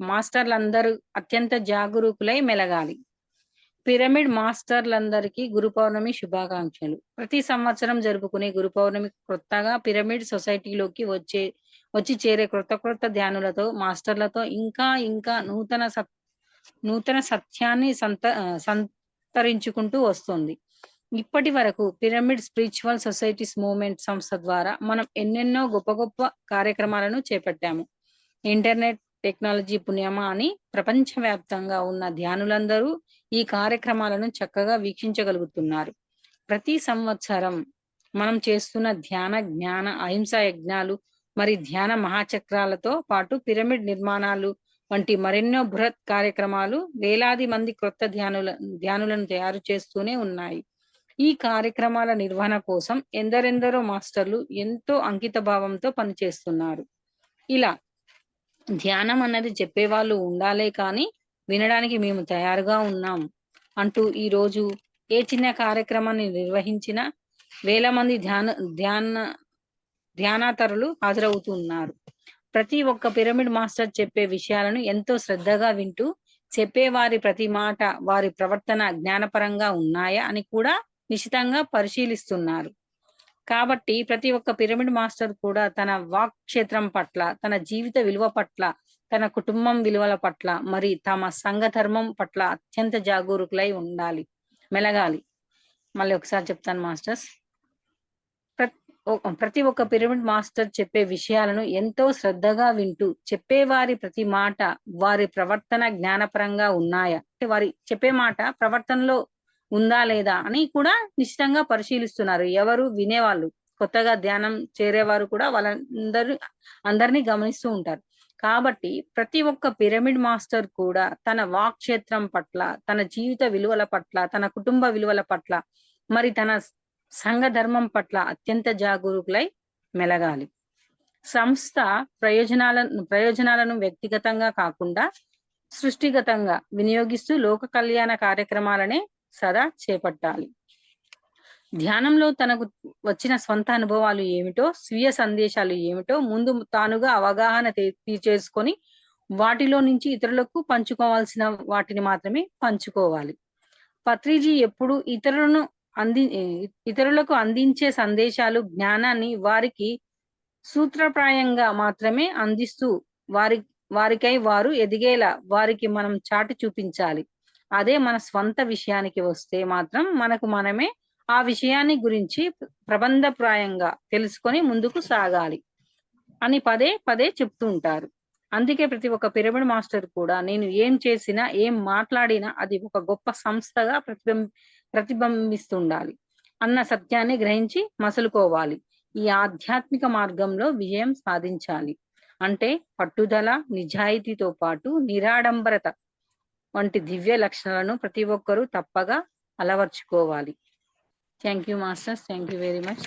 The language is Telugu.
మాస్టర్లందరూ అత్యంత జాగరూకులై మెలగాలి. పిరమిడ్ మాస్టర్లందరికీ గురు పౌర్ణమి శుభాకాంక్షలు. ప్రతి సంవత్సరం జరుపుకునే గురు పౌర్ణమి కొత్తగా పిరమిడ్ సొసైటీలోకి వచ్చి చేరే కొత్త ధ్యానులతో మాస్టర్లతో ఇంకా నూతన సత్యాన్ని సంతరించుకుంటూ వస్తుంది. ఇప్పటి వరకు పిరమిడ్ స్పిరిచువల్ సొసైటీస్ మూవ్మెంట్ సంస్థ ద్వారా మనం ఎన్నెన్నో గొప్ప కార్యక్రమాలను చేపట్టాము. ఇంటర్నెట్ టెక్నాలజీ పుణ్యమా అని ప్రపంచవ్యాప్తంగా ఉన్న ధ్యానులందరూ ఈ కార్యక్రమాలను చక్కగా వీక్షించగలుగుతున్నారు. ప్రతి సంవత్సరం మనం చేస్తున్న ధ్యాన జ్ఞాన అహింస యజ్ఞాలు మరి ధ్యాన మహాచక్రాలతో పాటు పిరమిడ్ నిర్మాణాలు వంటి మరెన్నో బృహత్ కార్యక్రమాలు వేలాది మంది కొత్త ధ్యానులను తయారు చేస్తూనే ఉన్నాయి. ఈ కార్యక్రమాల నిర్వహణ కోసం ఎందరెందరో మాస్టర్లు ఎంతో అంకిత భావంతో పనిచేస్తున్నారు. ఇలా ధ్యానం అన్నది చెప్పేవాళ్ళు ఉండాలే కానీ వినడానికి మేము తయారుగా ఉన్నాం అంటూ ఈరోజు ఏ చిన్న కార్యక్రమాన్ని నిర్వహించినా వేల మంది ధ్యానాతరులు హాజరవుతున్నారు. ప్రతి ఒక్క పిరమిడ్ మాస్టర్ చెప్పే విషయాలను ఎంతో శ్రద్ధగా వింటూ చెప్పేవారి ప్రతి మాట వారి ప్రవర్తన జ్ఞానపరంగా ఉన్నాయా అని కూడా నిశితంగా పరిశీలిస్తున్నారు. కాబట్టి ప్రతి ఒక్క పిరమిడ్ మాస్టర్ కూడా తన వాక్ క్షేత్రం పట్ల, తన జీవిత విలువ పట్ల, తన కుటుంబం విలువల పట్ల, మరి తమ సంఘ ధర్మం పట్ల అత్యంత జాగరూకులై మెలగాలి. మళ్ళీ ఒకసారి చెప్తాను మాస్టర్స్. ప్రతి ఒక్క పిరమిడ్ మాస్టర్ చెప్పే విషయాలను ఎంతో శ్రద్ధగా వింటూ చెప్పేవారి ప్రతి మాట వారి ప్రవర్తన జ్ఞానపరంగా ఉన్నాయా, వారి చెప్పే మాట ప్రవర్తనలో ఉందా లేదా అని కూడా నిశ్చితంగా పరిశీలిస్తున్నారు. ఎవరు వినేవాళ్ళు, కొత్తగా ధ్యానం చేరేవారు కూడా అందరినీ గమనిస్తూ ఉంటారు. కాబట్టి ప్రతి ఒక్క పిరమిడ్ మాస్టర్ కూడా తన వాక్ క్షేత్రం పట్ల, తన జీవిత విలువల పట్ల, తన కుటుంబ విలువల పట్ల, మరి తన సంఘ ధర్మం పట్ల అత్యంత జాగరూకులై మెలగాలి. సంస్థ ప్రయోజనాలను వ్యక్తిగతంగా కాకుండా సృష్టిగతంగా వినియోగిస్తూ లోక కళ్యాణ కార్యక్రమాలనే సదా చేపట్టాలి. ధ్యానంలో తనకు వచ్చిన స్వంత అనుభవాలు ఏమిటో, స్వీయ సందేశాలు ఏమిటో ముందు తానుగా అవగాహన చేసుకొని వాటిలో నుంచి ఇతరులకు పంచుకోవాల్సిన వాటిని మాత్రమే పంచుకోవాలి. పత్రిజీ ఎప్పుడు ఇతరులకు అందించే సందేశాలు, జ్ఞానాన్ని వారికి సూత్రప్రాయంగా మాత్రమే అందిస్తూ వారికై వారు ఎదిగేలా వారికి మనం చాటి చూపించాలి. అదే మన స్వంత విషయానికి వస్తే మాత్రం మనకు మనమే ఆ విషయాన్ని గురించి ప్రబంధప్రాయంగా తెలుసుకొని ముందుకు సాగాలి అని పదే చెప్తూ ఉంటారు. అందుకే ప్రతి ఒక్క పిరమిడ్ మాస్టర్ కూడా నేను ఏం చేసినా, ఏం మాట్లాడినా అది ఒక గొప్ప సంస్థగా ప్రతిబింబిస్తుండాలి అన్న సత్యాన్ని గ్రహించి మసలుకోవాలి. ఈ ఆధ్యాత్మిక మార్గంలో విజయం సాధించాలి అంటే పట్టుదల, నిజాయితీతో పాటు నిరాడంబరత వంటి దివ్య లక్షణాలను ప్రతి ఒక్కరూ తప్పగా అలవర్చుకోవాలి. Thank you masters. Thank you very much.